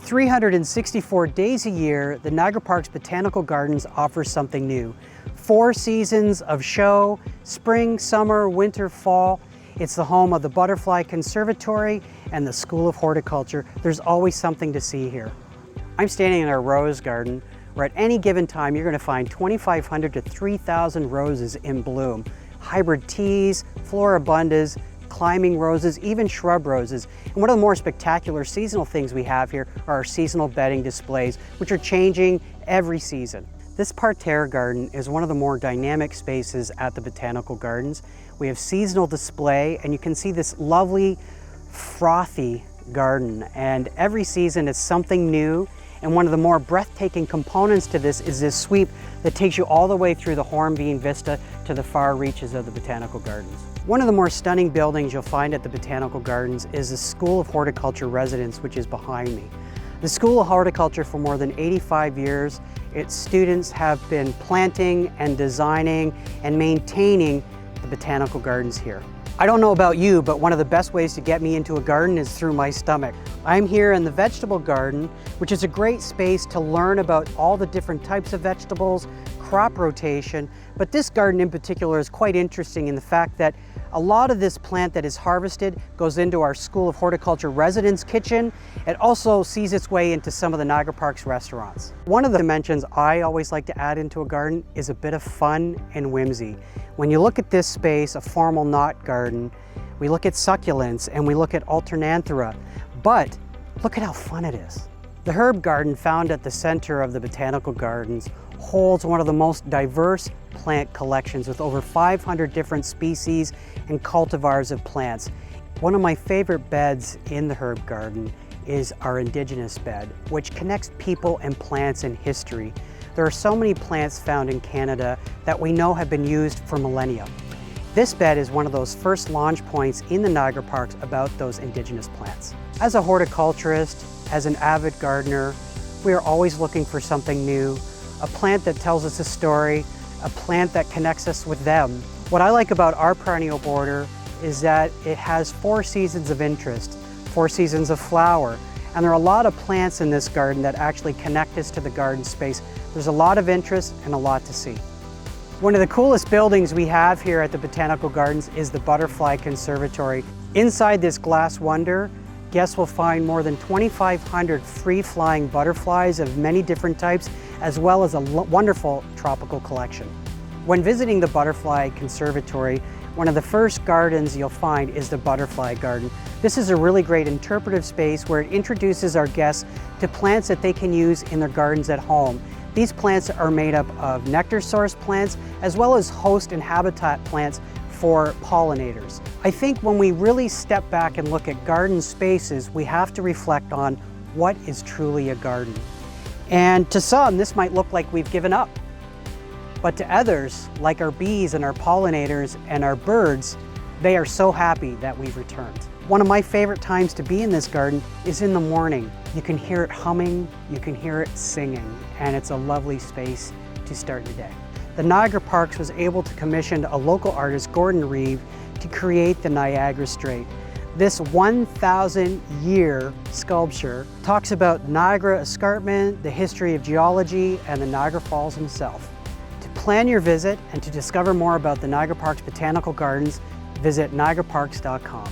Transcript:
364 days a year, the Niagara Parks Botanical Gardens offers something new. 4 seasons of show, spring, summer, winter, fall. It's the home of the Butterfly Conservatory and the School of Horticulture. There's always something to see here. I'm standing in our rose garden, where at any given time you're going to find 2,500 to 3,000 roses in bloom. Hybrid teas, floribundas, climbing roses, even shrub roses. And one of the more spectacular seasonal things we have here are our seasonal bedding displays, which are changing every season. This parterre garden is one of the more dynamic spaces at the Botanical Gardens. We have seasonal display, and you can see this lovely, frothy garden. And every season it's something new. And one of the more breathtaking components to this is this sweep that takes you all the way through the Hornbeam Vista to the far reaches of the Botanical Gardens. One of the more stunning buildings you'll find at the Botanical Gardens is the School of Horticulture residence, which is behind me. The School of Horticulture, for more than 85 years, its students have been planting and designing and maintaining the Botanical Gardens here. I don't know about you, but one of the best ways to get me into a garden is through my stomach. I'm here in the vegetable garden, which is a great space to learn about all the different types of vegetables, crop rotation, but this garden in particular is quite interesting in the fact that a lot of this plant that is harvested goes into our School of Horticulture residence kitchen. It also sees its way into some of the Niagara Parks restaurants. One of the dimensions I always like to add into a garden is a bit of fun and whimsy. When you look at this space, a formal knot garden, we look at succulents and we look at alternanthera, but look at how fun it is. The herb garden found at the center of the Botanical Gardens holds one of the most diverse plant collections with over 500 different species and cultivars of plants. One of my favorite beds in the herb garden is our indigenous bed, which connects people and plants in history. There are so many plants found in Canada that we know have been used for millennia. This bed is one of those first launch points in the Niagara Parks about those indigenous plants. As a horticulturist, as an avid gardener, we are always looking for something new, a plant that tells us a story, a plant that connects us with them. What I like about our perennial border is that it has 4 seasons of interest, 4 seasons of flower, and there are a lot of plants in this garden that actually connect us to the garden space. There's a lot of interest and a lot to see. One of the coolest buildings we have here at the Botanical Gardens is the Butterfly Conservatory. Inside this glass wonder, guests will find more than 2,500 free-flying butterflies of many different types, as well as a wonderful tropical collection. When visiting the Butterfly Conservatory, one of the first gardens you'll find is the Butterfly Garden. This is a really great interpretive space where it introduces our guests to plants that they can use in their gardens at home. These plants are made up of nectar source plants, as well as host and habitat plants for pollinators. I think when we really step back and look at garden spaces, we have to reflect on what is truly a garden. And to some, this might look like we've given up. But to others, like our bees and our pollinators and our birds, they are so happy that we've returned. One of my favorite times to be in this garden is in the morning. You can hear it humming, you can hear it singing, and it's a lovely space to start your day. The Niagara Parks was able to commission a local artist, Gordon Reeve, to create the Niagara Straight. This 1,000-year sculpture talks about Niagara escarpment, the history of geology, and the Niagara Falls himself. To plan your visit and to discover more about the Niagara Parks Botanical Gardens, visit niagaraparks.com.